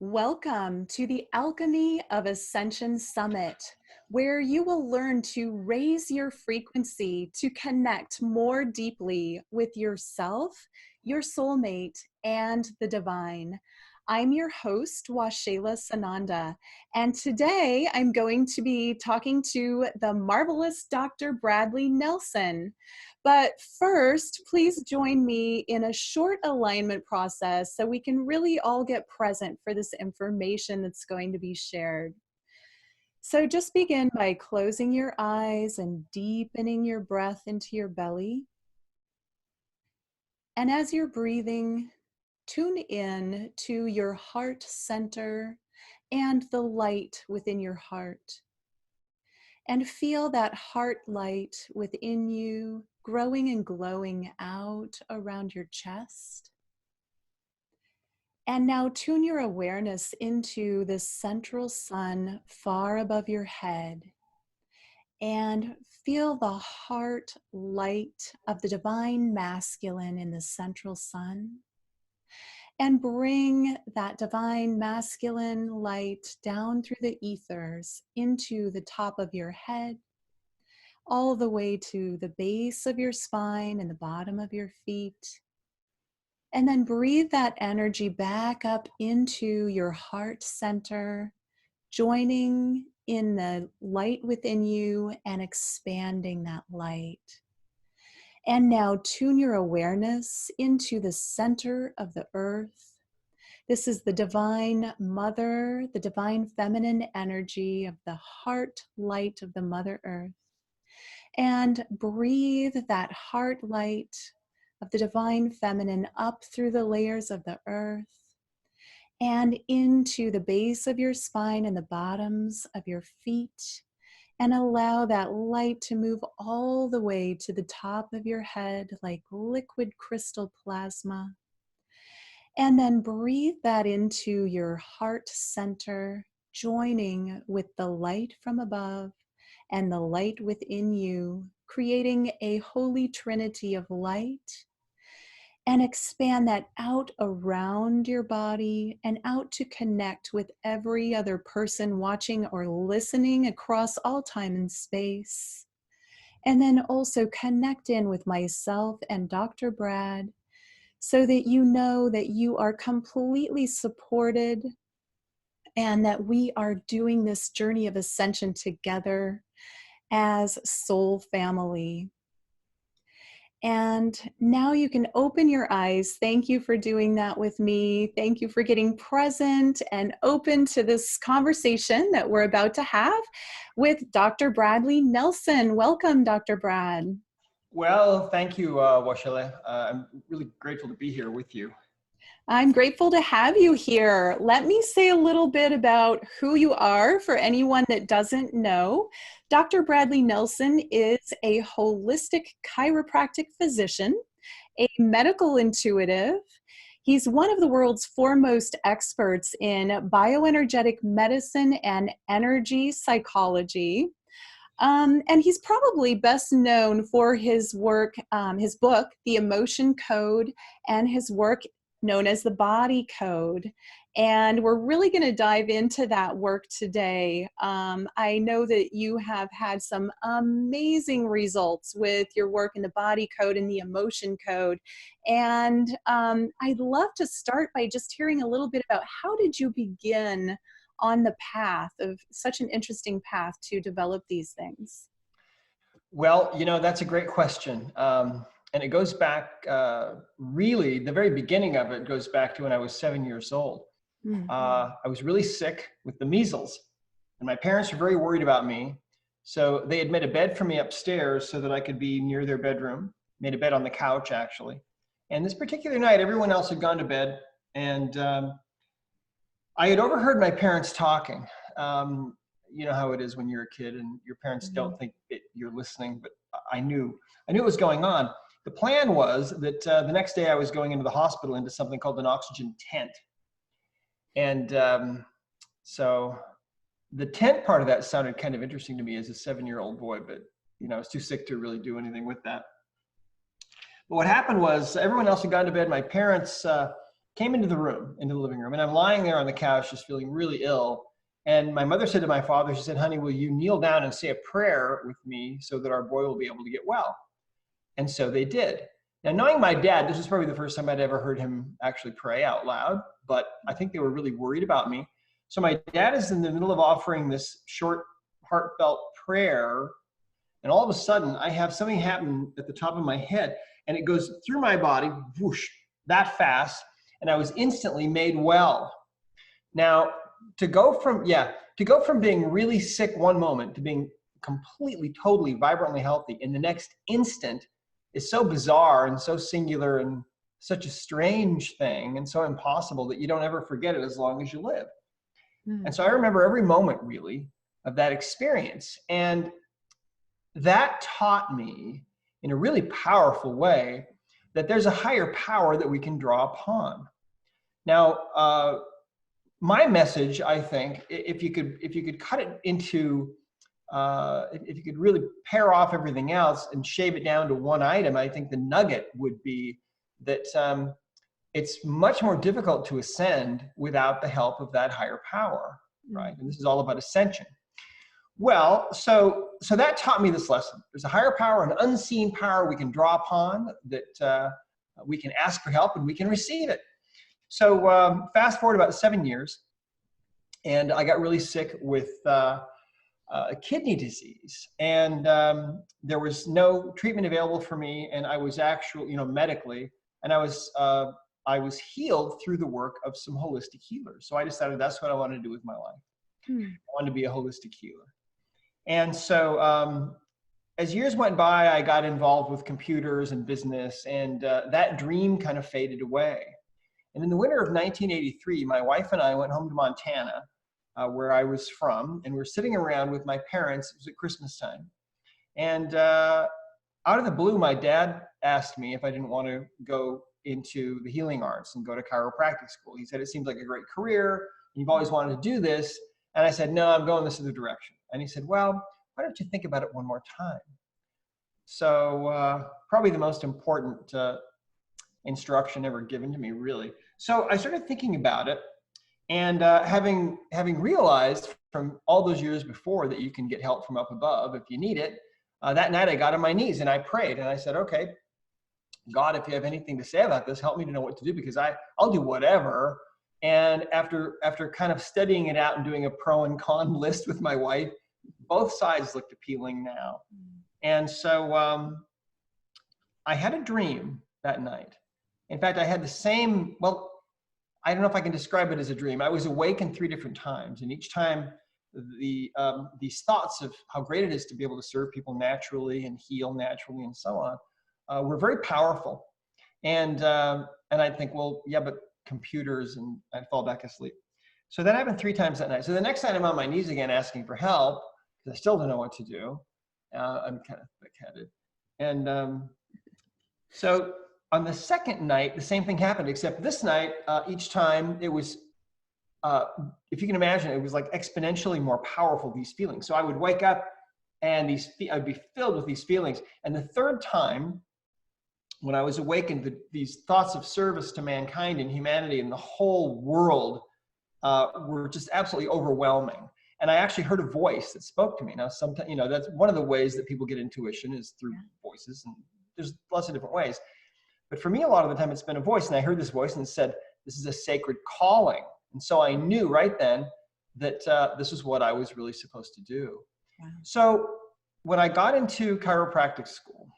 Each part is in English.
Welcome to the Alchemy of Ascension Summit, where you will learn to raise your frequency to connect more deeply with yourself, your soulmate, and the divine. I'm your host, Waxela Sananda, and today I'm going to be talking to the marvelous Dr. Bradley Nelson. But first, please join me in a short alignment process so we can really all get present for this information that's going to be shared. So just begin by closing your eyes and deepening your breath into your belly. And as you're breathing, tune in to your heart center and the light within your heart. And feel that heart light within you growing and glowing out around your chest. And now tune your awareness into the central sun far above your head. And feel the heart light of the divine masculine in the central sun. And bring that divine masculine light down through the ethers into the top of your head, all the way to the base of your spine and the bottom of your feet. And then breathe that energy back up into your heart center, joining in the light within you and expanding that light. And now tune your awareness into the center of the earth. This is the divine mother, the divine feminine energy of the heart light of the Mother Earth. And breathe that heart light of the divine feminine up through the layers of the earth and into the base of your spine and the bottoms of your feet. And allow that light to move all the way to the top of your head like liquid crystal plasma. And then breathe that into your heart center, joining with the light from above and the light within you, creating a holy trinity of light. And expand that out around your body and out to connect with every other person watching or listening across all time and space. And then also connect in with myself and Dr. Brad so that you know that you are completely supported and that we are doing this journey of ascension together as soul family. And now you can open your eyes. Thank you for doing that with me. Thank you for getting present and open to this conversation that we're about to have with Dr. Bradley Nelson. Welcome, Dr. Brad. Well, thank you, Washele. I'm really grateful to be here with you. I'm grateful to have you here. Let me say a little bit about who you are for anyone that doesn't know. Dr. Bradley Nelson is a holistic chiropractic physician, a medical intuitive. He's one of the world's foremost experts in bioenergetic medicine and energy psychology. And he's probably best known for his work, his book, The Emotion Code, and his work known as the Body Code. And we're really going to dive into that work today. I know that you have had some amazing results with your work in the Body Code and the Emotion Code. And I'd love to start by just hearing a little bit about how did you begin on the path of such an interesting path to develop these things? Well, that's a great question. And it goes back, really, the very beginning of it goes back to when I was 7 years old. Mm-hmm. I was really sick with the measles, and my parents were very worried about me. So they had made a bed for me upstairs so that I could be near their bedroom, made a bed on the couch, actually. And this particular night, everyone else had gone to bed, and I had overheard my parents talking. You know how it is when you're a kid and your parents don't think you're listening, but I knew what was going on. The plan was that the next day I was going into the hospital into something called an oxygen tent. And so the tent part of that sounded kind of interesting to me as a 7-year-old boy, but I was too sick to really do anything with that. But what happened was everyone else had gone to bed. My parents came into the living room, and I'm lying there on the couch just feeling really ill. And my mother said to my father, she said, "Honey, will you kneel down and say a prayer with me so that our boy will be able to get well?" And so they did. Now, knowing my dad, this was probably the first time I'd ever heard him actually pray out loud, but I think they were really worried about me. So my dad is in the middle of offering this short, heartfelt prayer, and all of a sudden I have something happen at the top of my head, and it goes through my body, whoosh, that fast, and I was instantly made well. Now, to go from being really sick one moment to being completely, totally, vibrantly healthy in the next instant is so bizarre and so singular and such a strange thing and so impossible that you don't ever forget it as long as you live. And so I remember every moment really of that experience. And that taught me in a really powerful way that there's a higher power that we can draw upon. Now, my message, I think, if you could cut it into, if you could really pare off everything else and shave it down to one item, I think the nugget would be that it's much more difficult to ascend without the help of that higher power, right? And this is all about ascension. Well, so that taught me this lesson. There's a higher power, an unseen power we can draw upon, that we can ask for help and we can receive it. So fast forward about 7 years, and I got really sick with kidney disease, and there was no treatment available for me, and I was actually, medically, and I was healed through the work of some holistic healers. So I decided that's what I wanted to do with my life. I wanted to be a holistic healer. And so as years went by, I got involved with computers and business, and that dream kind of faded away. And in the winter of 1983, my wife and I went home to Montana, where I was from, and we're sitting around with my parents. It was at Christmas time. And out of the blue, my dad asked me if I didn't want to go into the healing arts and go to chiropractic school. He said, "It seems like a great career. You've always wanted to do this." And I said, "No, I'm going this other direction." And he said, "Well, why don't you think about it one more time?" So probably the most important instruction ever given to me, really. So I started thinking about it, and having realized from all those years before that you can get help from up above if you need it, that night I got on my knees and I prayed, and I said, "Okay, God, if you have anything to say about this, help me to know what to do, because I'll do whatever." And after kind of studying it out and doing a pro and con list with my wife, both sides looked appealing now. And so I had a dream that night. In fact, I had the same, well, I don't know if I can describe it as a dream. I was awakened 3 different times, and each time these thoughts of how great it is to be able to serve people naturally and heal naturally and so on were very powerful. And I'd think, well, yeah, but computers, and I'd fall back asleep. So that happened 3 times that night. So the next night I'm on my knees again asking for help, because I still don't know what to do. I'm kind of thick-headed. And so on the second night, the same thing happened, except this night, each time it was, if you can imagine, it was like exponentially more powerful, these feelings. So I would wake up and I'd be filled with these feelings. And the third time, when I was awakened, these thoughts of service to mankind and humanity and the whole world were just absolutely overwhelming. And I actually heard a voice that spoke to me. Now, sometimes, that's one of the ways that people get intuition, is through voices, and there's lots of different ways. But for me, a lot of the time it's been a voice, and I heard this voice and it said, "This is a sacred calling." And so I knew right then that this was what I was really supposed to do. Wow. So when I got into chiropractic school,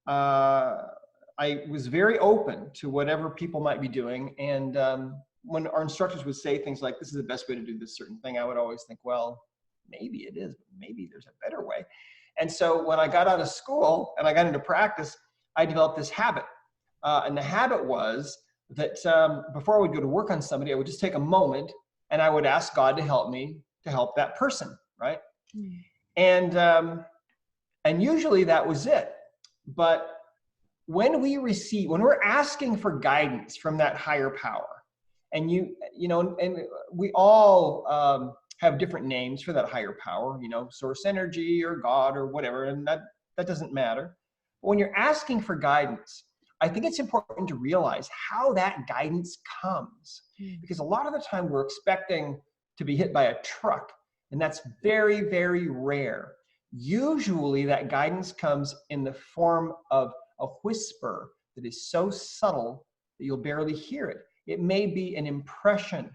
I was very open to whatever people might be doing. And when our instructors would say things like, "This is the best way to do this certain thing," I would always think, well, maybe it is, but maybe there's a better way. And so when I got out of school and I got into practice, I developed this habit. And the habit was that before I would go to work on somebody, I would just take a moment and I would ask God to help me to help that person, right? And usually that was it. But when we're asking for guidance from that higher power, and and we all have different names for that higher power, source energy or God or whatever, and that doesn't matter. But when you're asking for guidance, I think it's important to realize how that guidance comes, because a lot of the time we're expecting to be hit by a truck, and that's very, very rare. Usually that guidance comes in the form of a whisper that is so subtle that you'll barely hear it. It may be an impression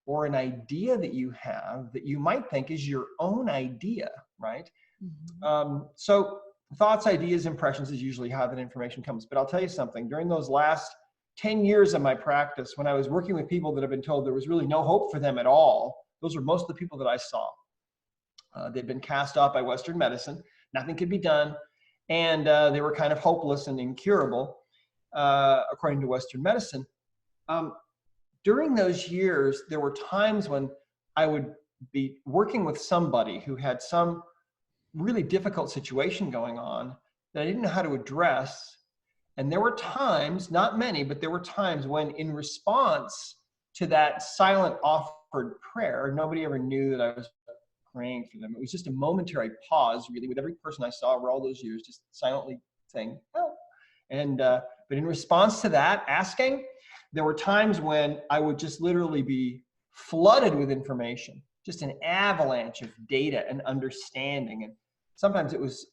or an idea that you have that you might think is your own idea, right? So thoughts, ideas, impressions is usually how that information comes. But I'll tell you something, during those last 10 years of my practice, when I was working with people that have been told there was really no hope for them at all, those were most of the people that I saw. They'd been cast off by Western medicine. Nothing could be done. And they were kind of hopeless and incurable, according to Western medicine. During those years, there were times when I would be working with somebody who had some really difficult situation going on that I didn't know how to address. And there were times, not many, but there were times when in response to that silent offered prayer, nobody ever knew that I was praying for them. It was just a momentary pause, really, with every person I saw over all those years, just silently saying, help. And, but in response to that asking, there were times when I would just literally be flooded with information, just an avalanche of data and understanding. And sometimes I was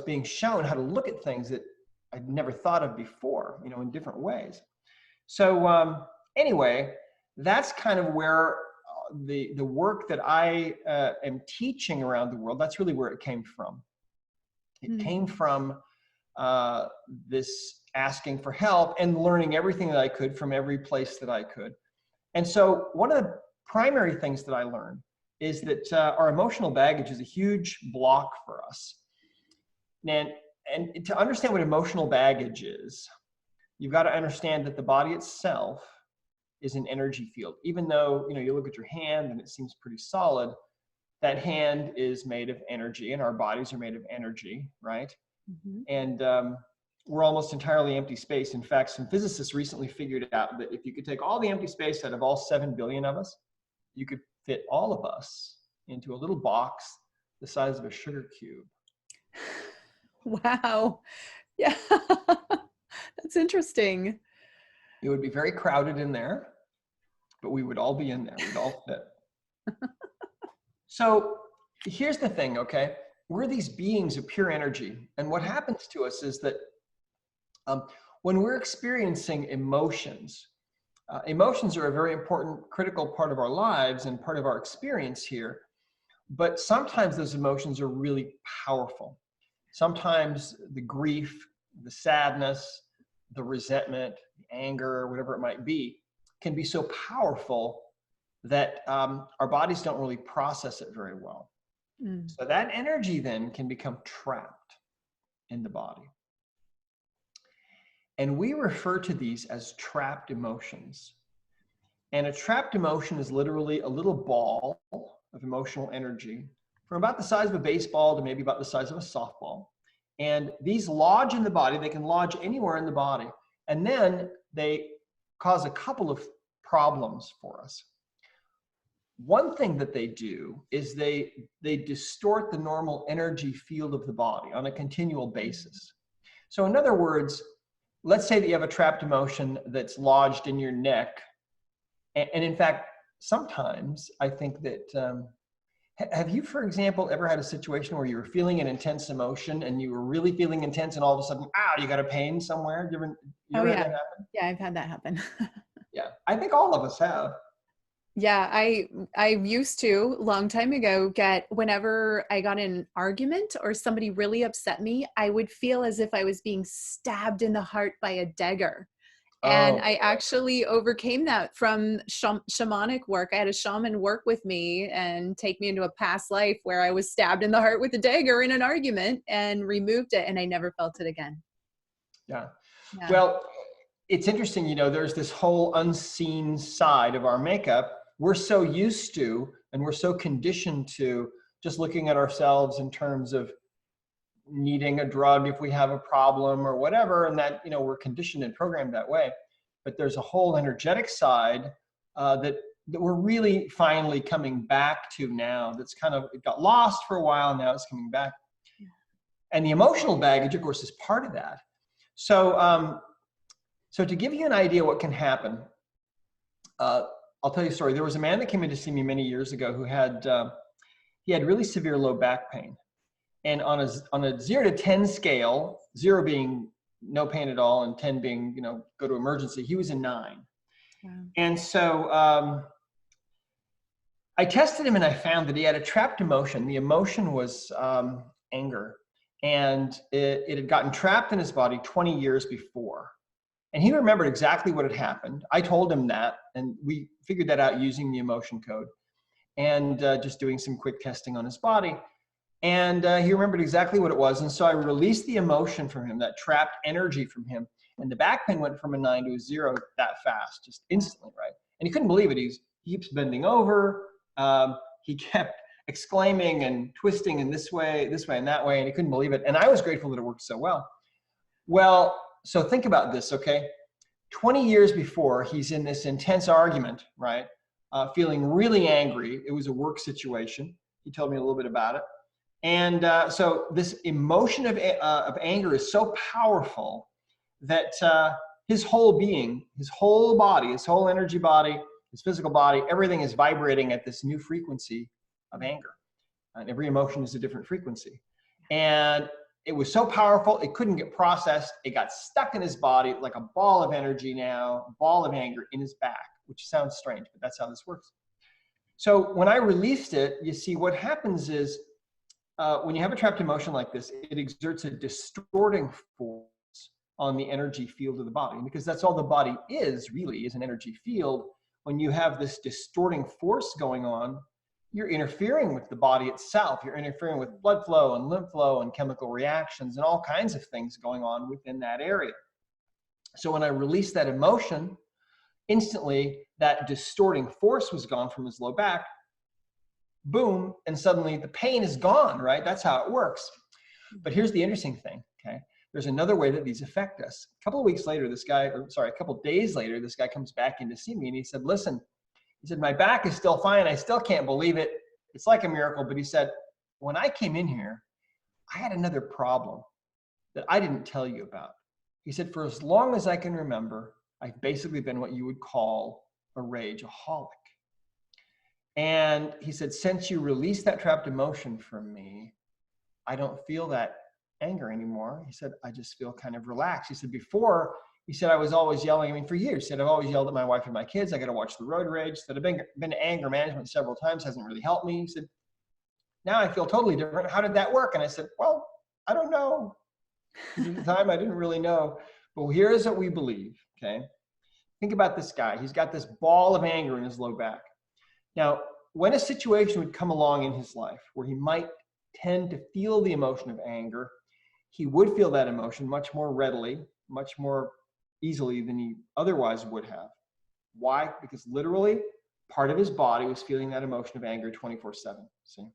being shown how to look at things that I'd never thought of before, you know, in different ways. So anyway, that's kind of where the work that I am teaching around the world, that's really where it came from. It came from this asking for help and learning everything that I could from every place that I could. And so one of the primary things that I learned is that our emotional baggage is a huge block for us. And to understand what emotional baggage is, you've got to understand that the body itself is an energy field. Even though, you know, you look at your hand and it seems pretty solid, that hand is made of energy and our bodies are made of energy, right? And we're almost entirely empty space. In fact, some physicists recently figured out that if you could take all the empty space out of all 7 billion of us, you could fit all of us into a little box the size of a sugar cube. Wow. Yeah. That's interesting. It would be very crowded in there, but we would all be in there. We'd all fit. So here's the thing, okay? We're these beings of pure energy. And what happens to us is that when we're experiencing emotions, emotions are a very important, critical part of our lives and part of our experience here. But sometimes those emotions are really powerful. Sometimes the grief, the sadness, the resentment, the anger, whatever it might be, can be so powerful that our bodies don't really process it very well. So that energy then can become trapped in the body. And we refer to these as trapped emotions. And a trapped emotion is literally a little ball of emotional energy from about the size of a baseball to maybe about the size of a softball. And these lodge in the body. They can lodge anywhere in the body. And then they cause a couple of problems for us. One thing that they do is they distort the normal energy field of the body on a continual basis. So in other words, let's say that you have a trapped emotion that's lodged in your neck. And in fact, sometimes I think that, have you, for example, ever had a situation where you were feeling an intense emotion and you were really feeling intense and all of a sudden, you got a pain somewhere? You ever had that happen? Yeah, I've had that happen. Yeah, I think all of us have. Yeah, I used to, long time ago, get, whenever I got in an argument or somebody really upset me, I would feel as if I was being stabbed in the heart by a dagger. And I actually overcame that from shamanic work. I had a shaman work with me and take me into a past life where I was stabbed in the heart with a dagger in an argument and removed it, and I never felt it again. Yeah. Well, it's interesting, you know, there's this whole unseen side of our makeup. We're so used to, and we're so conditioned to just looking at ourselves in terms of needing a drug if we have a problem or whatever, and that, you know, we're conditioned and programmed that way. But there's a whole energetic side that we're really finally coming back to now. That's kind of, it got lost for a while, now it's coming back. And the emotional baggage, of course, is part of that. So, so to give you an idea what can happen, I'll tell you a story. There was a man that came in to see me many years ago who had he had really severe low back pain, and on a 0 to 10 scale, 0 being no pain at all, and 10 being go to emergency, he was a 9. Wow. And so I tested him, and I found that he had a trapped emotion. The emotion was anger, and it had gotten trapped in his body 20 years before. And he remembered exactly what had happened. I told him that, and we figured that out using the emotion code and just doing some quick testing on his body. And he remembered exactly what it was. And so I released the emotion from him, that trapped energy from him. And the back pain went from a 9 to a 0 that fast, just instantly, right? And he couldn't believe it. He keeps bending over. He kept exclaiming and twisting in this way, and that way. And he couldn't believe it. And I was grateful that it worked so well. Well, so think about this, okay? 20 years before, he's in this intense argument, right? Feeling really angry. It was a work situation. He told me a little bit about it. And so this emotion of anger is so powerful that his whole being, his whole body, his whole energy body, his physical body, everything is vibrating at this new frequency of anger. And every emotion is a different frequency. And it was so powerful, it couldn't get processed. It got stuck in his body like a ball of energy now, a ball of anger in his back, which sounds strange, but that's how this works. So when I released it, you see what happens is when you have a trapped emotion like this, it exerts a distorting force on the energy field of the body, because that's all the body is really, is an energy field. When you have this distorting force going on, you're interfering with the body itself. You're interfering with blood flow and lymph flow and chemical reactions and all kinds of things going on within that area. So when I released that emotion, instantly that distorting force was gone from his low back. Boom, and suddenly the pain is gone, right? That's how it works. But here's the interesting thing, okay? There's another way that these affect us. A couple of days later, this guy comes back in to see me, and he said, listen, he said, my back is still fine. I still can't believe it. It's like a miracle. But he said, when I came in here, I had another problem that I didn't tell you about. He said, for as long as I can remember, I've basically been what you would call a rageaholic. And he said, since you released that trapped emotion from me, I don't feel that anger anymore. He said, I just feel kind of relaxed. He said, before, he said, I was always yelling. I mean, for years, he said, I've always yelled at my wife and my kids. I got to watch the road rage. He said, I've been to anger management several times, hasn't really helped me. He said, now I feel totally different. How did that work? And I said, well, I don't know. At the time, I didn't really know. But here's what we believe, okay? Think about this guy. He's got this ball of anger in his low back. Now, when a situation would come along in his life where he might tend to feel the emotion of anger, he would feel that emotion much more readily, much more easily than he otherwise would have. Why? Because literally part of his body was feeling that emotion of anger 24/7, see?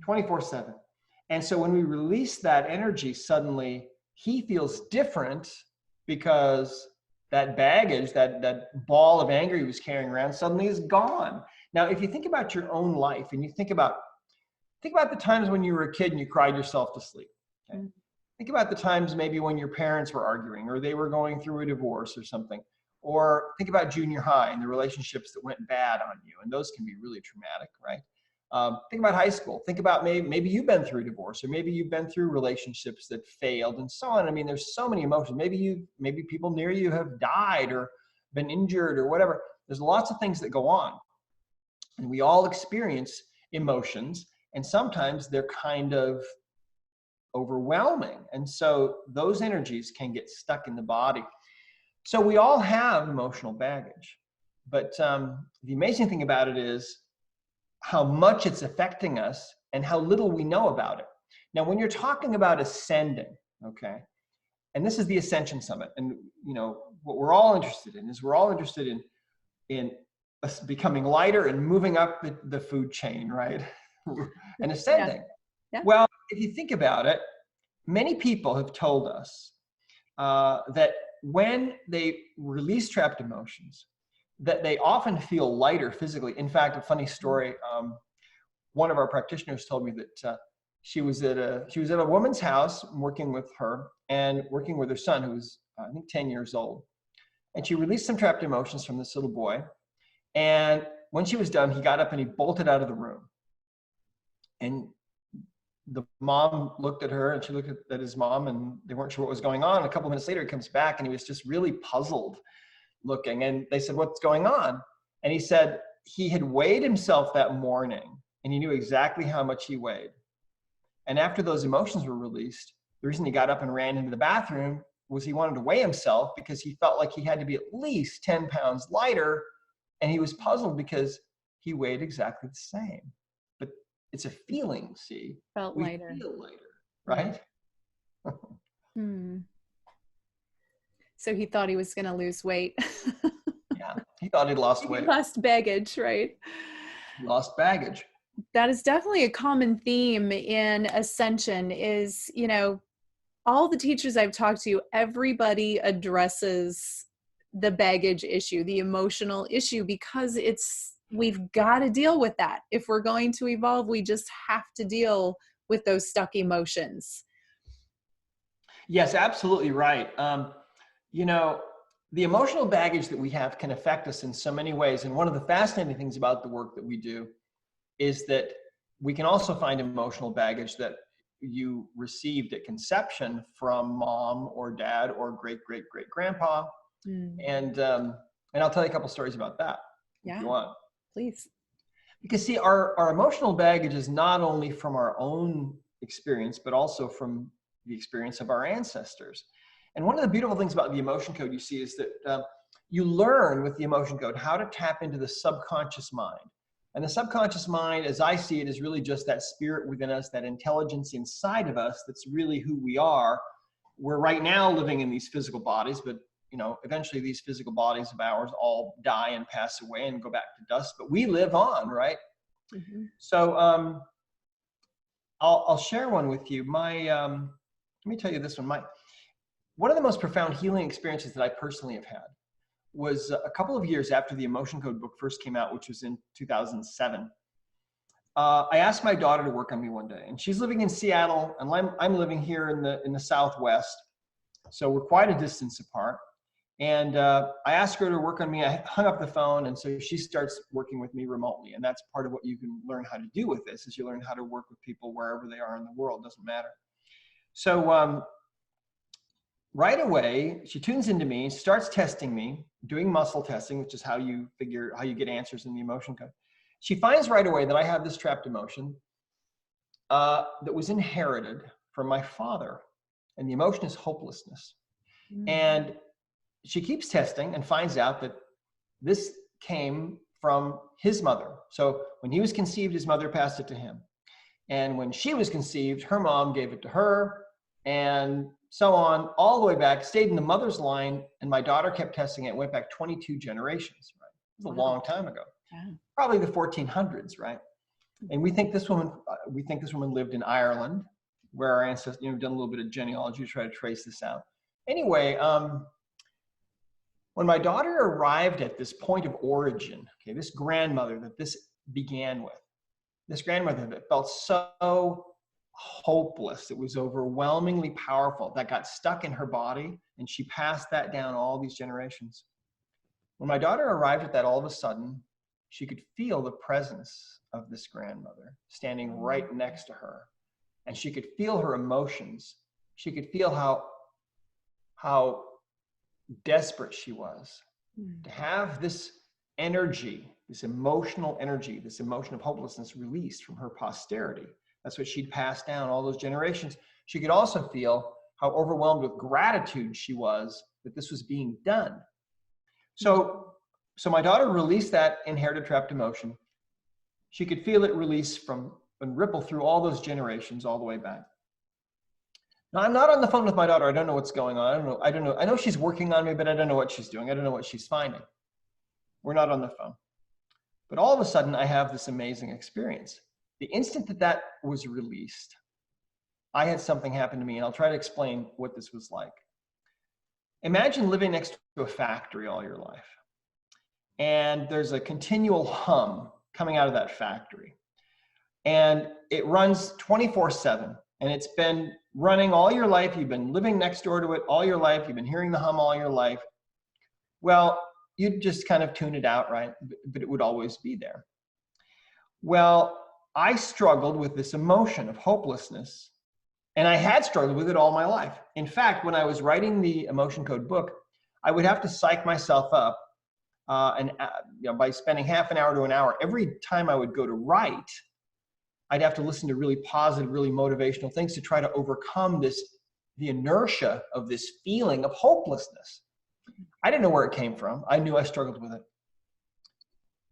24/7. And so when we release that energy, suddenly he feels different because that baggage, that ball of anger he was carrying around suddenly is gone. Now, if you think about your own life and you think about the times when you were a kid and you cried yourself to sleep. Okay? Think about the times maybe when your parents were arguing or they were going through a divorce or something. Or think about junior high and the relationships that went bad on you. And those can be really traumatic, right? Think about high school. Think about maybe you've been through divorce, or maybe you've been through relationships that failed and so on. I mean, there's so many emotions. Maybe people near you have died or been injured or whatever. There's lots of things that go on. And we all experience emotions, and sometimes they're kind of overwhelming. And so those energies can get stuck in the body. So we all have emotional baggage. But the amazing thing about it is how much it's affecting us and how little we know about it. Now, when you're talking about ascending, okay, and this is the Ascension Summit, and what we're all interested in is in us becoming lighter and moving up the food chain, right? And ascending. Yeah. Yeah. Well, if you think about it, many people have told us that when they release trapped emotions, that they often feel lighter physically. In fact, a funny story, one of our practitioners told me that She was at a woman's house working with her and working with her son, who was, I think, 10 years old. And she released some trapped emotions from this little boy. And when she was done, he got up and he bolted out of the room. And the mom looked at her and she looked at his mom, and they weren't sure what was going on. A couple of minutes later, he comes back and he was just really puzzled looking. And they said, "What's going on?" And he said he had weighed himself that morning and he knew exactly how much he weighed. And after those emotions were released, the reason he got up and ran into the bathroom was he wanted to weigh himself because he felt like he had to be at least 10 pounds lighter. And he was puzzled because he weighed exactly the same. But it's a feeling, see? Felt we lighter. feel lighter, right? So he thought he was going to lose weight. Yeah, he thought he'd lost weight. He lost baggage, right? Lost baggage. That is definitely a common theme in Ascension is, all the teachers I've talked to, everybody addresses the baggage issue, the emotional issue, because we've got to deal with that. If we're going to evolve, we just have to deal with those stuck emotions. Yes, absolutely right. The emotional baggage that we have can affect us in so many ways. And one of the fascinating things about the work that we do is that we can also find emotional baggage that you received at conception from mom or dad or great-great-great-grandpa. And I'll tell you a couple stories about that if you want. Please. Because see, our emotional baggage is not only from our own experience, but also from the experience of our ancestors. And one of the beautiful things about the emotion code you see is that you learn with the emotion code how to tap into the subconscious mind. And the subconscious mind, as I see it, is really just that spirit within us, that intelligence inside of us that's really who we are. We're right now living in these physical bodies, but eventually these physical bodies of ours all die and pass away and go back to dust, but we live on, right? Mm-hmm. So I'll share one with you. Let me tell you this one. One of the most profound healing experiences that I personally have had was a couple of years after the Emotion Code book first came out, which was in 2007. I asked my daughter to work on me one day, and she's living in Seattle, and I'm living here in the Southwest, so we're quite a distance apart. And I asked her to work on me. I hung up the phone, and so she starts working with me remotely, and that's part of what you can learn how to do with this, is you learn how to work with people wherever they are in the world. Doesn't matter. So right away, she tunes into me and starts testing me, doing muscle testing, which is how you get answers in the emotion code. She finds right away that I have this trapped emotion that was inherited from my father. And the emotion is hopelessness. And she keeps testing and finds out that this came from his mother. So when he was conceived, his mother passed it to him. And when she was conceived, her mom gave it to her, and so on, all the way back, stayed in the mother's line, and my daughter kept testing it, went back 22 generations, right? It was a long time ago. Yeah. Probably the 1400s, right? And we think this woman lived in Ireland, where our ancestors, done a little bit of genealogy to try to trace this out. Anyway, when my daughter arrived at this point of origin, okay, this grandmother that this began with, this grandmother that felt so hopeless, it was overwhelmingly powerful, that got stuck in her body, and she passed that down all these generations. When my daughter arrived at that, all of a sudden, she could feel the presence of this grandmother standing right next to her, and she could feel her emotions. She could feel how desperate she was to have this energy, this emotional energy, this emotion of hopelessness released from her posterity. That's what she'd passed down all those generations. She could also feel how overwhelmed with gratitude she was that this was being done. So my daughter released that inherited trapped emotion. She could feel it release from and ripple through all those generations all the way back. Now, I'm not on the phone with my daughter. I don't know what's going on. I don't know. I know she's working on me, but I don't know what she's doing. I don't know what she's finding. We're not on the phone. But all of a sudden, I have this amazing experience. The instant that was released, I had something happen to me, and I'll try to explain what this was like. Imagine living next to a factory all your life, and there's a continual hum coming out of that factory. And it runs 24/7. And it's been running all your life. You've been living next door to it all your life. You've been hearing the hum all your life. Well, you'd just kind of tune it out, right? But it would always be there. Well, I struggled with this emotion of hopelessness, and I had struggled with it all my life. In fact, when I was writing the emotion code book, I would have to psych myself up by spending half an hour to an hour every time I would go to write. I'd have to listen to really positive, really motivational things to try to overcome the inertia of this feeling of hopelessness. I didn't know where it came from. I knew I struggled with it.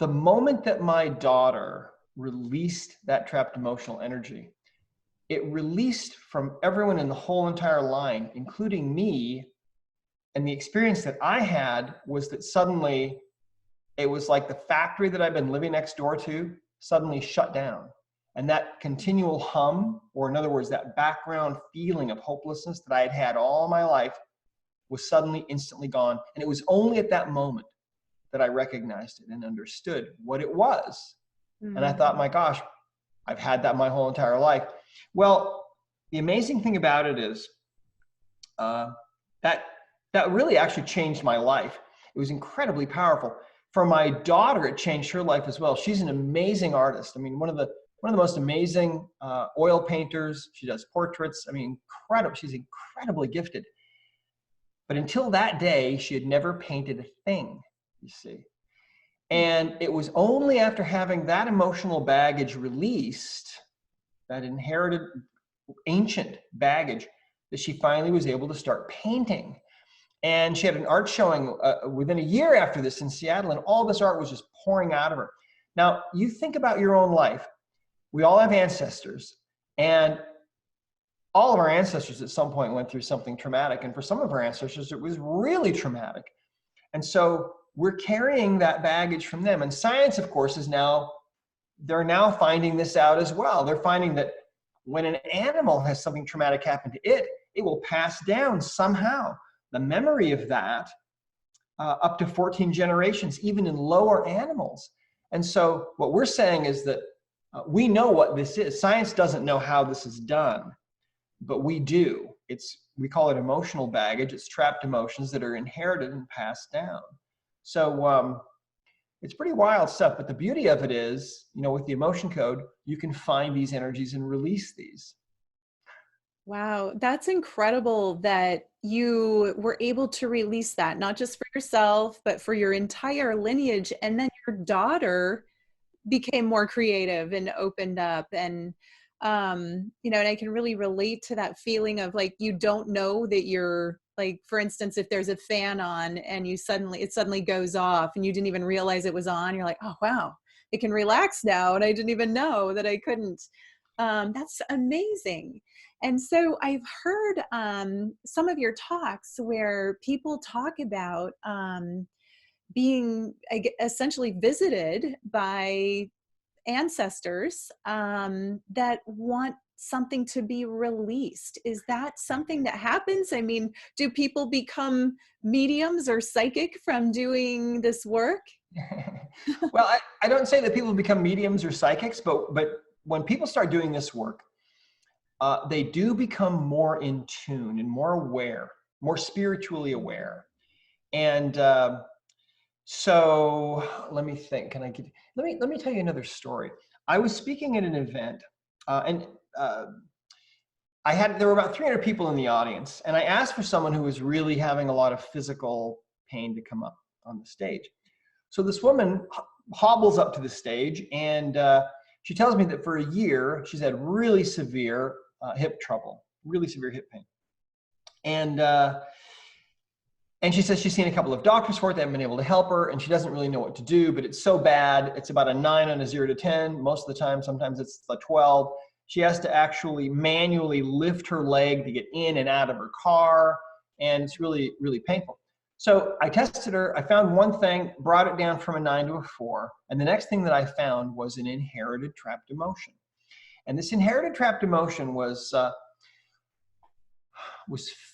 The moment that my daughter released that trapped emotional energy, it released from everyone in the whole entire line, including me. And the experience that I had was that suddenly it was like the factory that I've been living next door to suddenly shut down. And that continual hum, or in other words, that background feeling of hopelessness that I had had all my life, was suddenly instantly gone. And it was only at that moment that I recognized it and understood what it was. And I thought, my gosh, I've had that my whole entire life. Well, the amazing thing about it is that really actually changed my life. It was incredibly powerful. For my daughter, it changed her life as well. She's an amazing artist. I mean, one of the most amazing oil painters. She does portraits. I mean, incredible. She's incredibly gifted. But until that day, she had never painted a thing, you see. And it was only after having that emotional baggage released, that inherited ancient baggage, that she finally was able to start painting. And she had an art showing within a year after this in Seattle, and all this art was just pouring out of her. Now, you think about your own life. We all have ancestors, and all of our ancestors at some point went through something traumatic. And for some of our ancestors, it was really traumatic. And so we're carrying that baggage from them. And science, of course, they're now finding this out as well. They're finding that when an animal has something traumatic happen to it, it will pass down somehow the memory of that up to 14 generations, even in lower animals. And so what we're saying is that we know what this is. Science doesn't know how this is done, but we do. We call it emotional baggage. It's trapped emotions that are inherited and passed down. So it's pretty wild stuff. But the beauty of it is, with the emotion code, you can find these energies and release these. Wow, that's incredible that you were able to release that, not just for yourself, but for your entire lineage. And then your daughter became more creative and opened up. And, and I can really relate to that feeling of like, you don't know that you're like, for instance, if there's a fan on and it suddenly goes off and you didn't even realize it was on, you're like, oh, wow, it can relax now. And I didn't even know that I couldn't. That's amazing. And so I've heard some of your talks where people talk about being essentially visited by ancestors that want something to be released. Is that something that happens? I mean, do people become mediums or psychic from doing this work? Well, I don't say that people become mediums or psychics, but when people start doing this work, they do become more in tune and more aware, more spiritually aware. And so let me think. Let me tell you another story. I was speaking at an event, and there were about 300 people in the audience, and I asked for someone who was really having a lot of physical pain to come up on the stage. So this woman hobbles up to the stage, and she tells me that for a year she's had really severe hip trouble, really severe hip pain, and she says she's seen a couple of doctors for it. They haven't been able to help her, and she doesn't really know what to do, but it's so bad. It's about a 9 on a 0 to 10 most of the time. Sometimes it's a 12. She has to actually manually lift her leg to get in and out of her car, and it's really, really painful. So I tested her. I found one thing, brought it down from a 9 to a 4, and the next thing that I found was an inherited trapped emotion. And this inherited trapped emotion was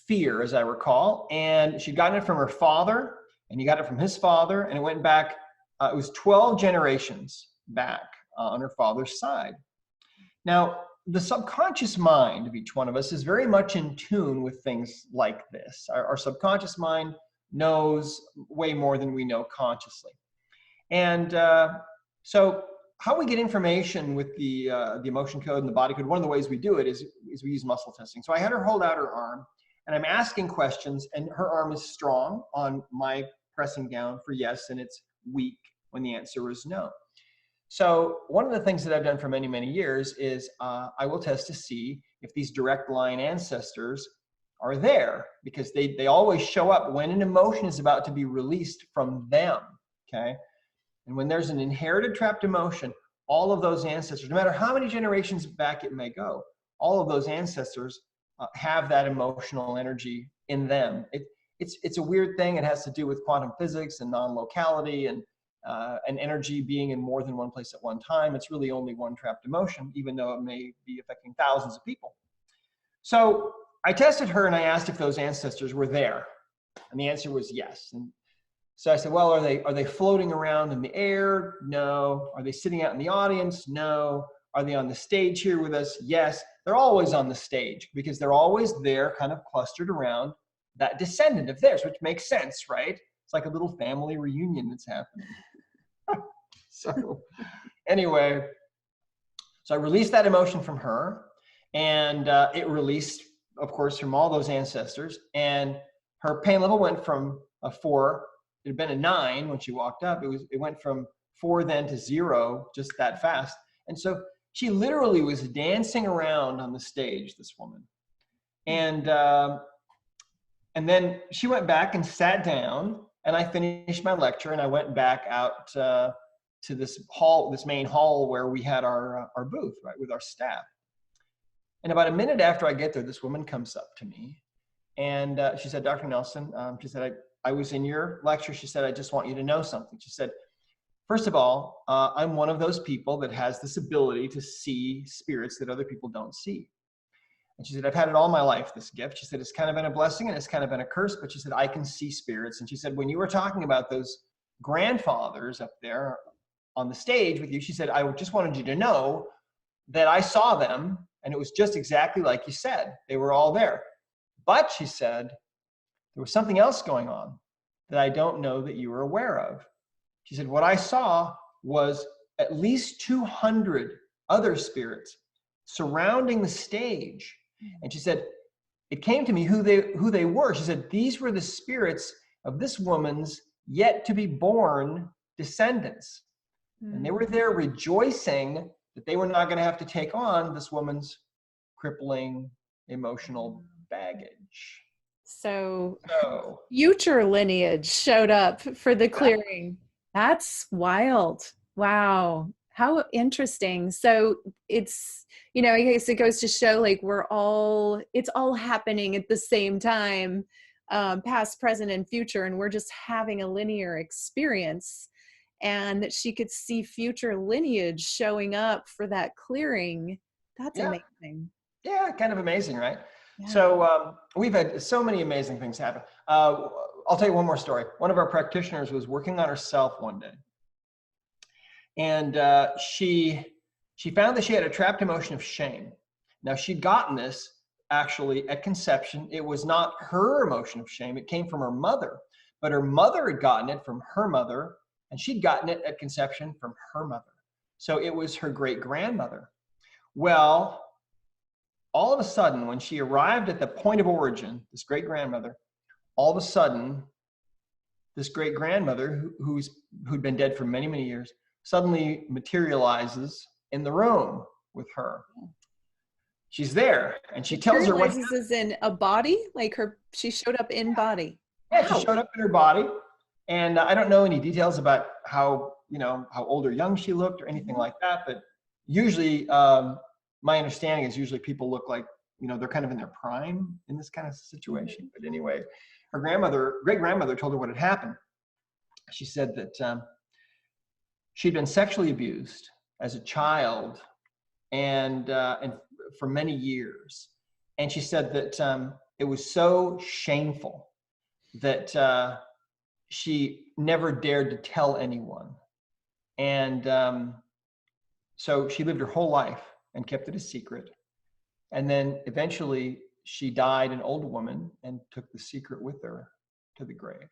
fear, as I recall, and she'd gotten it from her father, and he got it from his father, and it went back, it was 12 generations back on her father's side. Now, the subconscious mind of each one of us is very much in tune with things like this. Our subconscious mind knows way more than we know consciously. And so how we get information with the emotion code and the body code, one of the ways we do it is we use muscle testing. So I had her hold out her arm, and I'm asking questions, and her arm is strong on my pressing down for yes, and it's weak when the answer is no. So one of the things that I've done for many, many years is I will test to see if these direct line ancestors are there, because they always show up when an emotion is about to be released from them, okay? And when there's an inherited trapped emotion, all of those ancestors, no matter how many generations back it may go, all of those ancestors have that emotional energy in them. It's a weird thing. It has to do with quantum physics and non-locality and energy being in more than one place at one time. It's really only one trapped emotion, even though it may be affecting thousands of people. So I tested her and I asked if those ancestors were there. And the answer was yes. And so I said, well, are they floating around in the air? No. Are they sitting out in the audience? No. Are they on the stage here with us? Yes. They're always on the stage because they're always there, kind of clustered around that descendant of theirs, which makes sense, right? It's like a little family reunion that's happening. So anyway, so I released that emotion from her, and it released, of course, from all those ancestors, and her pain level went from a 4, it had been a 9 when she walked up. It went from 4 then to 0 just that fast. And so she literally was dancing around on the stage, this woman. And then she went back and sat down, and I finished my lecture, and I went back out to this hall, this main hall where we had our booth, right, with our staff. And about a minute after I get there, this woman comes up to me, and she said, Dr. Nelson, she said, I was in your lecture. She said, I just want you to know something. She said, first of all, I'm one of those people that has this ability to see spirits that other people don't see. And she said, I've had it all my life, this gift. She said, it's kind of been a blessing and it's kind of been a curse, but she said, I can see spirits. And she said, when you were talking about those grandfathers up there on the stage with you, she said, I just wanted you to know that I saw them, and it was just exactly like you said. They were all there. But she said, there was something else going on that I don't know that you were aware of. She said, what I saw was at least 200 other spirits surrounding the stage. And she said, it came to me who they were. She said, these were the spirits of this woman's yet to be born descendants. And they were there rejoicing that they were not going to have to take on this woman's crippling emotional baggage. So future lineage showed up for the clearing. That's wild. Wow. How interesting. So it's, I guess it goes to show like it's all happening at the same time, past, present, and future. And we're just having a linear experience, and that she could see future lineage showing up for that clearing. That's amazing. Yeah, kind of amazing, right? Yeah. So we've had so many amazing things happen. I'll tell you one more story. One of our practitioners was working on herself one day. And she found that she had a trapped emotion of shame. Now, she'd gotten this actually at conception. It was not her emotion of shame. It came from her mother. But her mother had gotten it from her mother, and she'd gotten it at conception from her mother. So it was her great-grandmother. Well, all of a sudden, when she arrived at the point of origin, this great-grandmother, all of a sudden, this great-grandmother who'd been dead for many, many years, suddenly materializes in the room with her. She's there, and she tells her what this is in a body, like she showed up in body. Yeah, she showed up in her body, and I don't know any details about how old or young she looked or anything like that, but usually my understanding is usually people look like, they're kind of in their prime in this kind of situation. But anyway, her great-grandmother told her what had happened. She said that she'd been sexually abused as a child and for many years. And she said that it was so shameful that she never dared to tell anyone. And so she lived her whole life and kept it a secret. And then eventually she died, an old woman, and took the secret with her to the grave.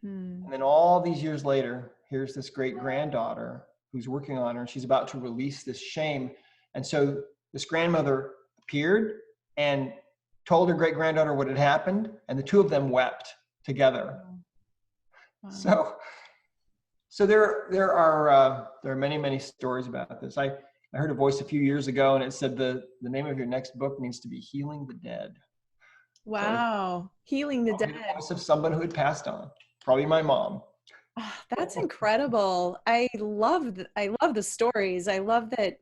Hmm. And then all these years later, here's this great granddaughter who's working on her, and she's about to release this shame. And so this grandmother appeared and told her great granddaughter what had happened, and the two of them wept together. Wow. So there are many, many stories about this. I heard a voice a few years ago, and it said the name of your next book needs to be Healing the Dead. Wow. Healing the The Dead. voice of someone who had passed on, probably my mom. Ah, that's incredible. I love the stories. I love that,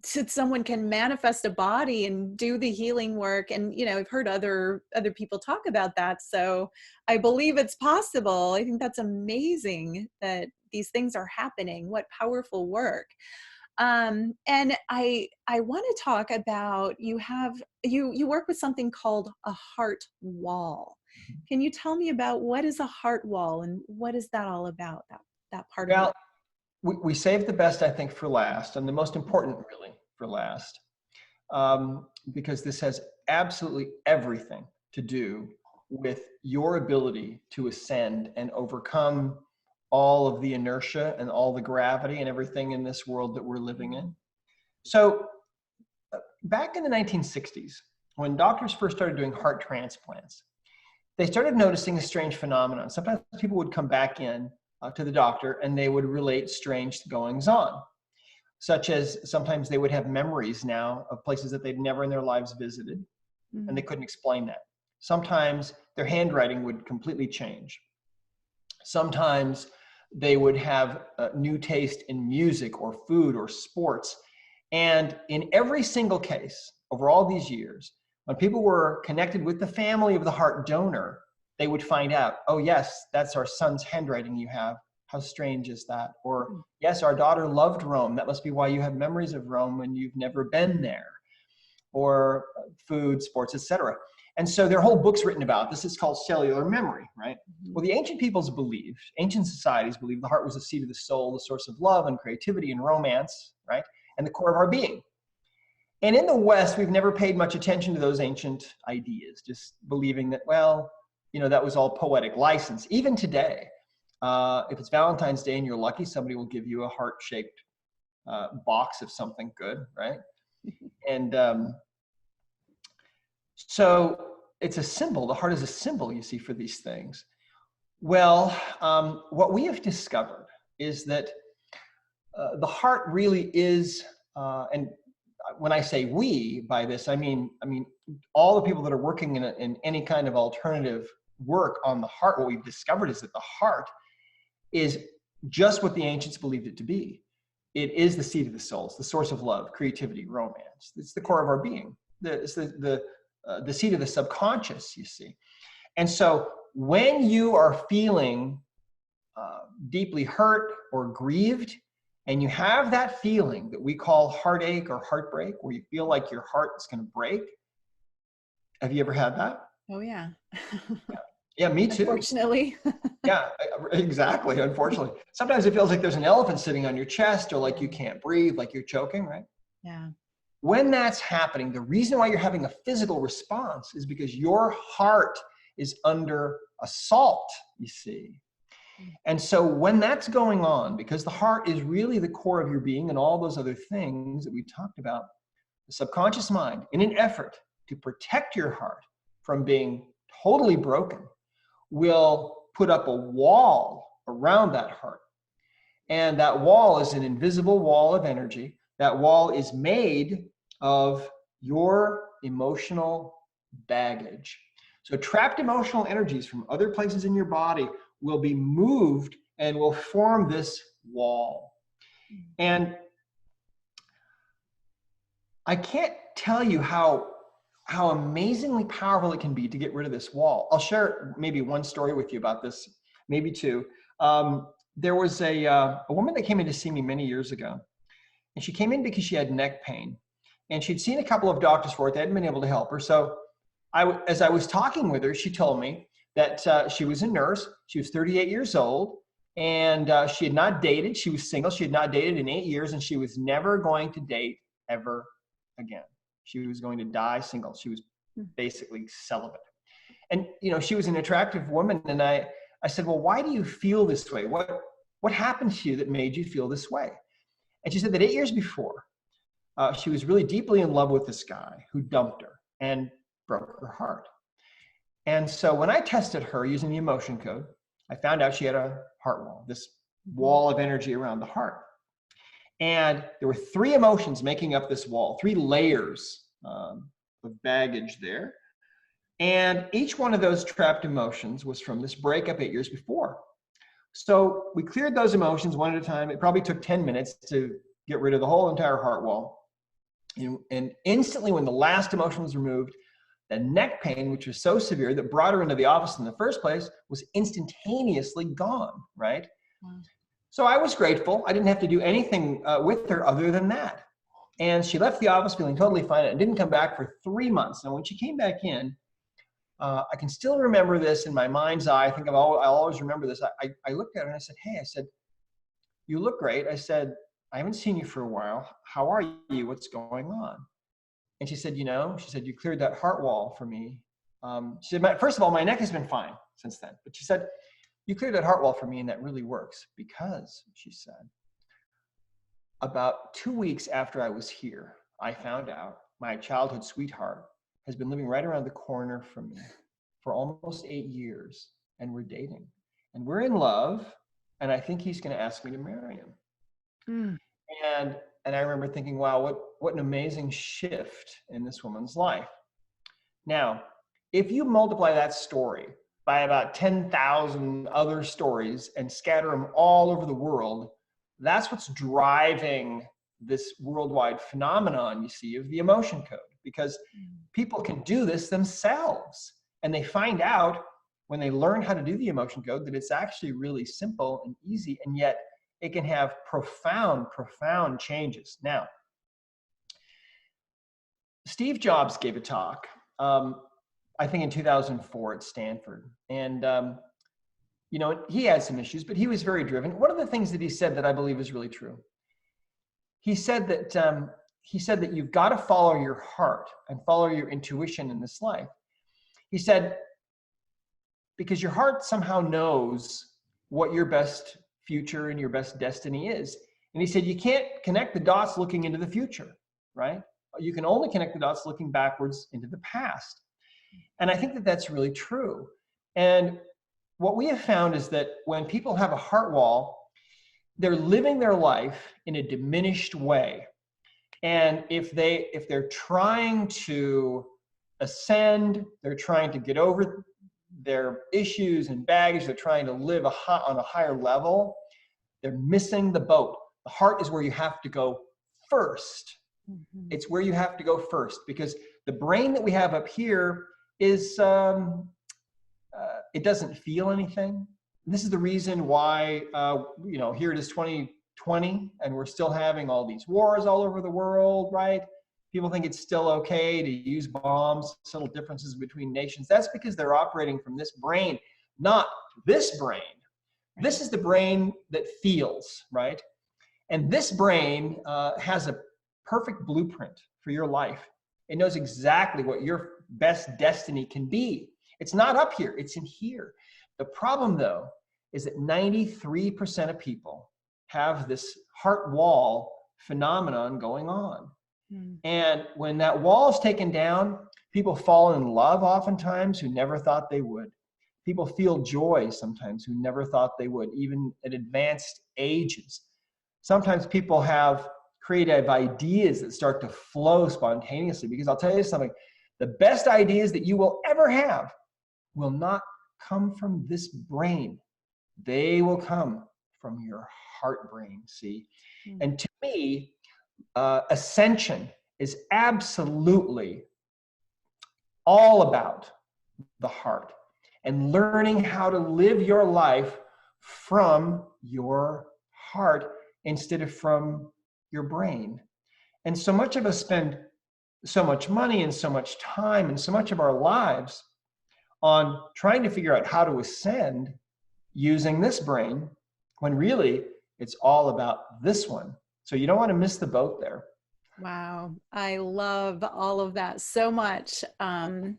someone can manifest a body and do the healing work. And, I've heard other people talk about that. So I believe it's possible. I think that's amazing that these things are happening. What powerful work. And I want to talk about, you work with something called a heart wall. Can you tell me about what is a heart wall and what is that all about? That part of Well, we saved the best, I think, for last, and the most important really for last, because this has absolutely everything to do with your ability to ascend and overcome all of the inertia and all the gravity and everything in this world that we're living in. So back in the 1960s, when doctors first started doing heart transplants, they started noticing a strange phenomenon. Sometimes people would come back in to the doctor and they would relate strange goings on, such as sometimes they would have memories now of places that they'd never in their lives visited, and they couldn't explain that. Sometimes their handwriting would completely change. Sometimes they would have a new taste in music or food or sports. And in every single case, over all these years, when people were connected with the family of the heart donor, they would find out, oh yes, that's our son's handwriting you have. How strange is that? Or, yes, our daughter loved Rome. That must be why you have memories of Rome when you've never been there. Or food, sports, etc. And so there are whole books written about this. It's called cellular memory, right? Well, the ancient peoples believed, ancient societies believed the heart was the seat of the soul, the source of love and creativity and romance, right? And the core of our being. And in the West, we've never paid much attention to those ancient ideas, just believing that, well, that was all poetic license. Even today, if it's Valentine's Day and you're lucky, somebody will give you a heart-shaped box of something good, right? And so it's a symbol. The heart is a symbol, you see, for these things. Well, what we have discovered is that the heart really is, and when I say we by this, I mean all the people that are working in any kind of alternative work on the heart. What we've discovered is that the heart is just what the ancients believed it to be. It is the seat of the soul. It's the source of love, creativity, romance. It's the core of our being. It's the seat of the subconscious, you see. And so when you are feeling deeply hurt or grieved, and you have that feeling that we call heartache or heartbreak, where you feel like your heart is going to break. Have you ever had that? Oh, yeah. Yeah, me too. Unfortunately. Yeah, exactly. Unfortunately. Sometimes it feels like there's an elephant sitting on your chest, or like you can't breathe, like you're choking, right? Yeah. When that's happening, the reason why you're having a physical response is because your heart is under assault, you see. And so when that's going on, because the heart is really the core of your being and all those other things that we talked about, the subconscious mind, in an effort to protect your heart from being totally broken, will put up a wall around that heart. And that wall is an invisible wall of energy. That wall is made of your emotional baggage. So trapped emotional energies from other places in your body will be moved and will form this wall. And I can't tell you how amazingly powerful it can be to get rid of this wall. I'll share maybe one story with you about this, maybe two. There was a woman that came in to see me many years ago, and she came in because she had neck pain, and she'd seen a couple of doctors for it. They hadn't been able to help her. So as I was talking with her, she told me that she was a nurse. She was 38 years old, and she had not dated. She was single. She had not dated in 8 years, and she was never going to date ever again. She was going to die single. She was basically celibate. And, she was an attractive woman. And I said, well, why do you feel this way? What happened to you that made you feel this way? And she said that 8 years before, she was really deeply in love with this guy who dumped her and broke her heart. And so when I tested her using the emotion code, I found out she had a heart wall, this wall of energy around the heart. And there were 3 emotions making up this wall, 3 layers of baggage there. And each one of those trapped emotions was from this breakup 8 years before. So we cleared those emotions one at a time. It probably took 10 minutes to get rid of the whole entire heart wall. And instantly when the last emotion was removed, the neck pain, which was so severe that brought her into the office in the first place, was instantaneously gone, right? Wow. So I was grateful. I didn't have to do anything with her other than that. And she left the office feeling totally fine and didn't come back for 3 months. And when she came back in, I can still remember this in my mind's eye. I think I'll always remember this. I looked at her and I said, hey, I said, you look great. I said, I haven't seen you for a while. How are you? What's going on? And she said, you cleared that heart wall for me. She said, first of all, my neck has been fine since then. But she said, you cleared that heart wall for me, and that really works because, she said, about 2 weeks after I was here, I found out my childhood sweetheart has been living right around the corner from me for almost 8 years, and we're dating. And we're in love, and I think he's going to ask me to marry him. Mm. And I remember thinking, wow, what an amazing shift in this woman's life. Now, if you multiply that story by about 10,000 other stories and scatter them all over the world, that's what's driving this worldwide phenomenon, you see, of the emotion code, because people can do this themselves. And they find out when they learn how to do the emotion code that it's actually really simple and easy, and yet it can have profound, profound changes. Now, Steve Jobs gave a talk, I think in 2004 at Stanford. And, he had some issues, but he was very driven. One of the things that he said that I believe is really true, he said that you've got to follow your heart and follow your intuition in this life. He said, because your heart somehow knows what your best future and your best destiny is. And he said, you can't connect the dots looking into the future, right? You can only connect the dots looking backwards into the past. And I think that that's really true. And what we have found is that when people have a heart wall, they're living their life in a diminished way. And if they're trying to ascend, they're trying to get over their issues and baggage, they're trying to live on a higher level, they're missing the boat. The heart is where you have to go first. Mm-hmm. It's where you have to go first, because the brain that we have up here is, it doesn't feel anything. And this is the reason why, here it is 2020, and we're still having all these wars all over the world, right? People think it's still okay to use bombs, subtle differences between nations. That's because they're operating from this brain, not this brain. This is the brain that feels, right? And this brain has a perfect blueprint for your life. It knows exactly what your best destiny can be. It's not up here, it's in here. The problem, though, is that 93% of people have this heart wall phenomenon going on. And when that wall is taken down, people fall in love oftentimes who never thought they would. People feel joy sometimes who never thought they would, even at advanced ages. Sometimes people have creative ideas that start to flow spontaneously, because I'll tell you something, the best ideas that you will ever have will not come from this brain. They will come from your heart brain, see? And to me, Ascension is absolutely all about the heart and learning how to live your life from your heart instead of from your brain. And so much of us spend so much money and so much time and so much of our lives on trying to figure out how to ascend using this brain, when really it's all about this one. So you don't want to miss the boat there. Wow. I love all of that so much. And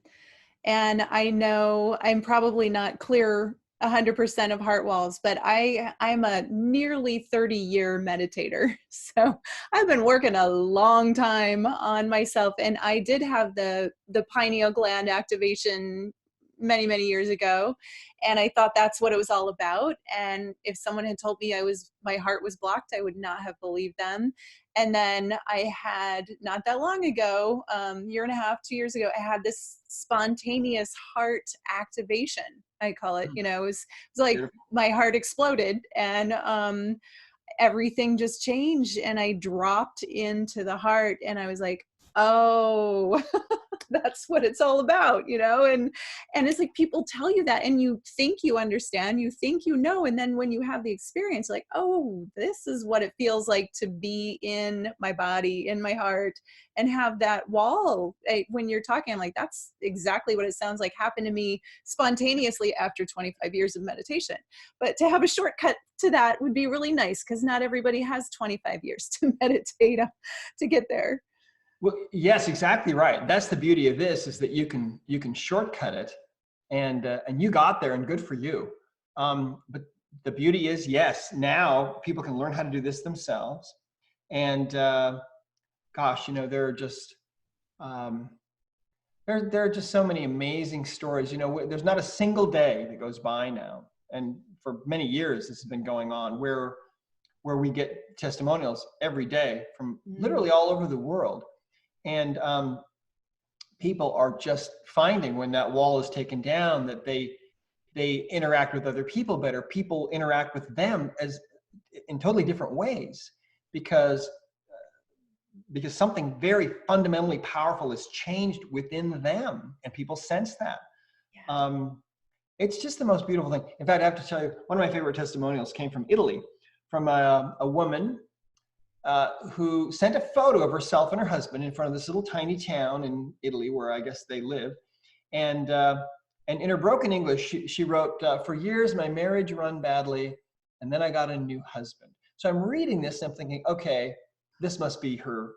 I know I'm probably not clear 100% of heart walls, but I'm a nearly 30-year meditator. So I've been working a long time on myself, and I did have the pineal gland activation many, many years ago, and I thought that's what it was all about. And if someone had told me my heart was blocked, I would not have believed them. And then I had, not that long ago, year and a half, 2 years ago, I had this spontaneous heart activation, I call it. It was like Beautiful. my heart exploded, and everything just changed, and I dropped into the heart, and I was like, oh, that's what it's all about, and it's like people tell you that, and you think you understand, you think and then when you have the experience, like, oh, this is what it feels like to be in my body, in my heart, and have that wall. When you're talking, I'm like, that's exactly what it sounds like happened to me spontaneously after 25 years of meditation. But to have a shortcut to that would be really nice, because not everybody has 25 years to meditate to get there. Well, yes, exactly right. That's the beauty of this, is that you can shortcut it, and you got there, and good for you. But the beauty is, yes, now people can learn how to do this themselves, and gosh, there are just um, there are just so many amazing stories. There's not a single day that goes by now, and for many years this has been going on, where we get testimonials every day from literally all over the world. And people are just finding, when that wall is taken down, that they interact with other people better. People interact with them as in totally different ways, because something very fundamentally powerful has changed within them, and people sense that. Yeah. It's just the most beautiful thing. In fact, I have to tell you, one of my favorite testimonials came from Italy, from a woman who sent a photo of herself and her husband in front of this little tiny town in Italy, where I guess they live. And in her broken English, she wrote, "For years my marriage run badly, and then I got a new husband." So I'm reading this and I'm thinking, okay, this must be her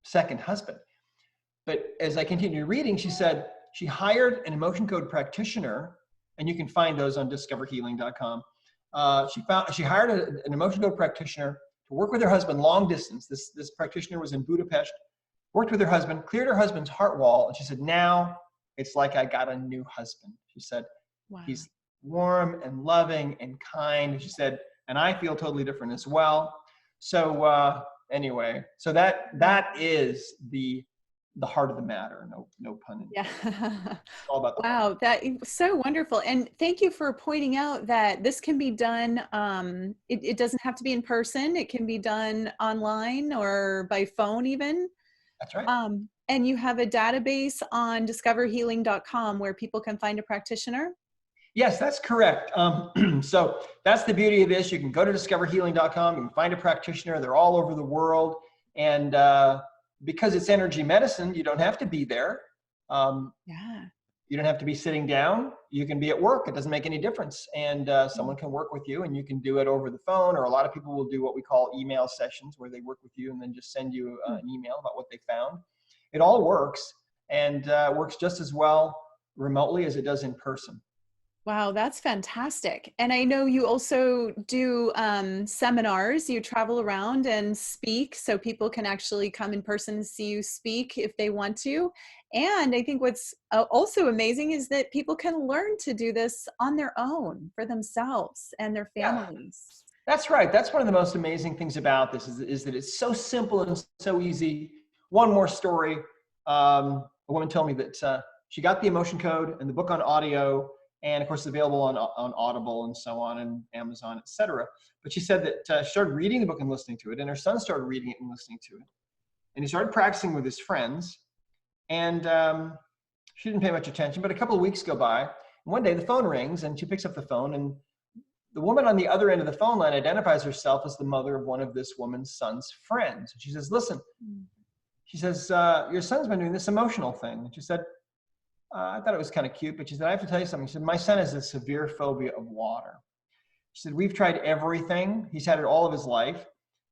second husband. But as I continued reading, she said she hired an emotion code practitioner, and you can find those on discoverhealing.com. She hired an emotion code practitioner to work with her husband long distance. This practitioner was in Budapest, worked with her husband, cleared her husband's heart wall, and she said, now it's like I got a new husband. She said, Wow. he's warm and loving and kind. She said, and I feel totally different as well. So anyway, so that is the heart of the matter. No pun intended. Yeah. It's all about the heart. Wow, that is so wonderful. And thank you for pointing out that this can be done. It doesn't have to be in person. It can be done online or by phone even. That's right. And you have a database on discoverhealing.com where people can find a practitioner. Yes, that's correct. So that's the beauty of this. You can go to discoverhealing.com, you can find a practitioner. They're all over the world. And because it's energy medicine, you don't have to be there. Yeah. You don't have to be sitting down. You can be at work. It doesn't make any difference. And someone can work with you, and you can do it over the phone, or a lot of people will do what we call email sessions, where they work with you and then just send you an email about what they found. It all works, and works just as well remotely as it does in person. Wow, that's fantastic. And I know you also do seminars. You travel around and speak, so people can actually come in person and see you speak if they want to. And I think what's also amazing is that people can learn to do this on their own for themselves and their Yeah. families. That's right. That's one of the most amazing things about this, is that it's so simple and so easy. One more story. A woman told me that she got the emotion code and the book on audio, and of course it's available on Audible and so on, and Amazon, etc. But she said that she started reading the book and listening to it, and her son started reading it and listening to it. And he started practicing with his friends, and she didn't pay much attention, but a couple of weeks go by, and one day the phone rings, and she picks up the phone, and the woman on the other end of the phone line identifies herself as the mother of one of this woman's son's friends. And she says, listen, she says, your son's been doing this emotional thing. And she said, I thought it was kind of cute, but she said, I have to tell you something. She said, my son has a severe phobia of water. She said, we've tried everything. He's had it all of his life.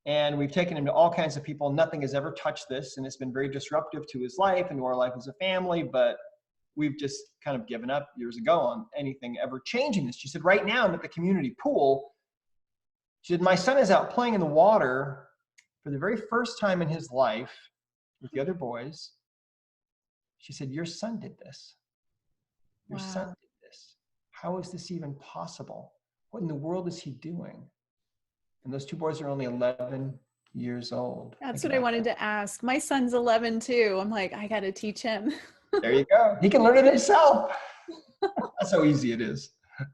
And we've taken him to all kinds of people. Nothing has ever touched this, and it's been very disruptive to his life and to our life as a family. But we've just kind of given up years ago on anything ever changing this. She said, right now I'm at the community pool. She said, my son is out playing in the water for the very first time in his life with the other boys. She said, your son did this. Your son did this. How is this even possible? What in the world is he doing? And those two boys are only 11 years old. That's what I wanted to ask. My son's 11 too. I'm like, I got to teach him. There you go. He can learn it himself. That's how easy it is.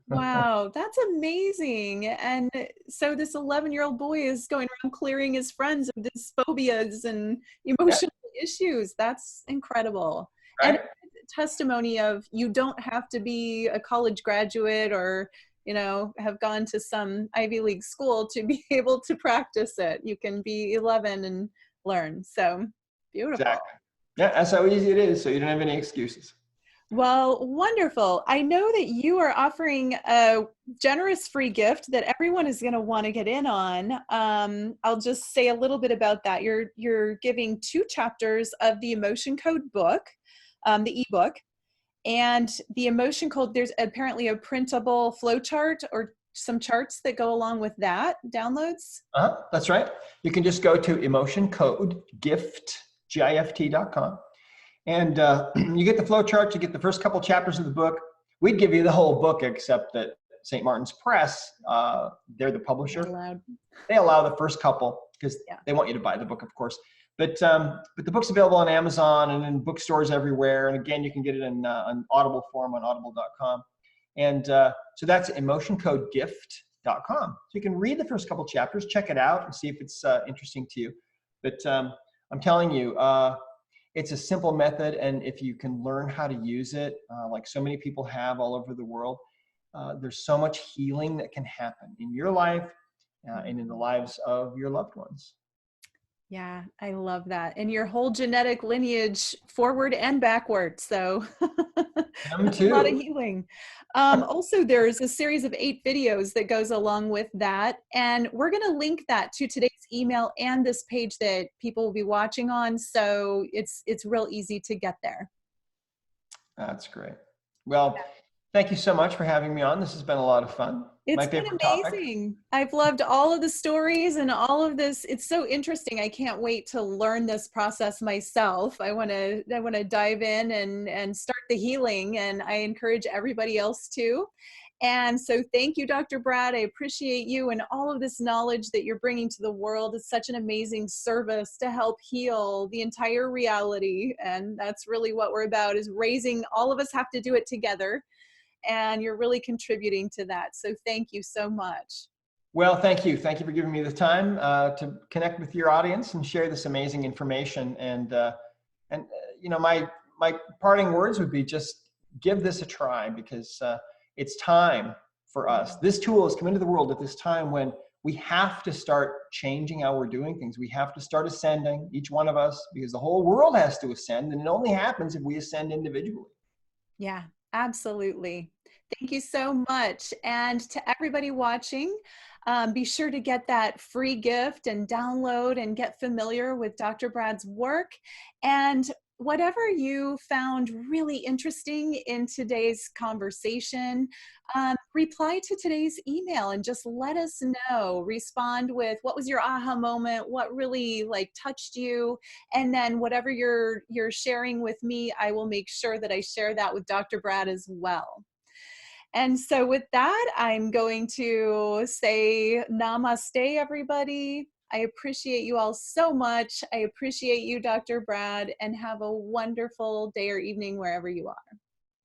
Wow, that's amazing. And so this 11-year-old boy is going around clearing his friends of these phobias and emotional issues. That's incredible. Right? And testimony of you don't have to be a college graduate or, you know, have gone to some Ivy League school to be able to practice it. You can be 11 and learn. So beautiful. Exactly. Yeah, that's how easy it is. So you don't have any excuses. Well, wonderful. I know that you are offering a generous free gift that everyone is going to want to get in on. I'll just say a little bit about that. You're giving 2 chapters of the Emotion Code book, the ebook, and the Emotion Code. There's apparently a printable flow chart or some charts that go along with that. Downloads. That's right. You can just go to emotioncodegift.com. And you get the flow chart, you get the first couple chapters of the book. We'd give you the whole book, except that St. Martin's Press, they're the publisher. They allow the first couple because they want you to buy the book, of course. But the book's available on Amazon and in bookstores everywhere. And again, you can get it in an Audible form on audible.com. And so that's emotioncodegift.com. So you can read the first couple chapters, check it out, and see if it's interesting to you. But I'm telling you, it's a simple method, and if you can learn how to use it, like so many people have all over the world, there's so much healing that can happen in your life and in the lives of your loved ones. Yeah, I love that. And your whole genetic lineage forward and backward. So that's a lot of healing. Also, there's a series of 8 videos that goes along with that. And we're going to link that to today's email and this page that people will be watching on. So it's real easy to get there. That's great. Well, thank you so much for having me on. This has been a lot of fun. It's been amazing. I've loved all of the stories and all of this. It's so interesting. I can't wait to learn this process myself. I want to dive in and start the healing, and I encourage everybody else to. And so thank you, Dr. Brad. I appreciate you and all of this knowledge that you're bringing to the world. It's such an amazing service to help heal the entire reality. And that's really what we're about, is raising, all of us have to do it together. And you're really contributing to that. So thank you so much. Well, thank you. Thank you for giving me the time to connect with your audience and share this amazing information. And you know, my parting words would be just give this a try, because it's time for us. This tool has come into the world at this time when we have to start changing how we're doing things. We have to start ascending, each one of us, because the whole world has to ascend, and it only happens if we ascend individually. Yeah. Absolutely. Thank you so much. And to everybody watching, be sure to get that free gift and download and get familiar with Dr. Brad's work. And whatever you found really interesting in today's conversation, reply to today's email and just let us know. Respond with what was your aha moment, what really touched you, and then whatever you're sharing with me, I will make sure that I share that with Dr. Brad as well. And so with that, I'm going to say namaste, everybody. I appreciate you all so much. I appreciate you, Dr. Brad, and have a wonderful day or evening wherever you are.